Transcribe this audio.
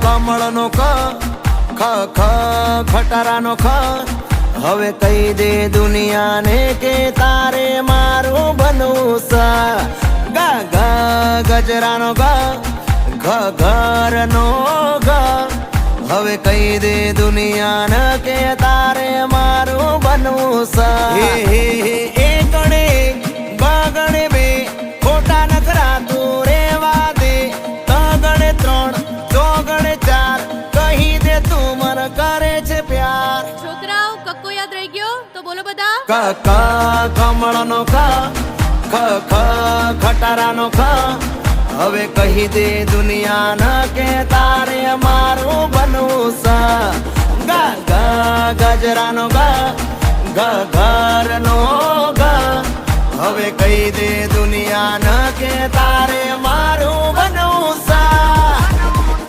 કમળનો ખ ખટારાનો ખ હવે કહી દે દુનિયાને કે તારે મારું બનવું સા ગા ગા ગજરાનો ગા ઘરનો ગા હવે કહી દે દુનિયાને કે તારે મારું બનવું સા હે હે હે એકડે બગડે બે ખોટા નખરા તું રેવા દે તગડે ત્રણ ચોગડે ચાર કહી દે તું મને કરે છે પ્યાર છોકરાઓ કક્કો યાદ રહી ગયો તો બોલો બધા ક કમળનો ખ ખટારાનો ખ હવે કહી દે દુનિયાને કે તારે મારું બનવું સા ગા ગા ગજરાનો ગા ઘરનો ગા હવે કહી દે દુનિયાને કે તારે મારું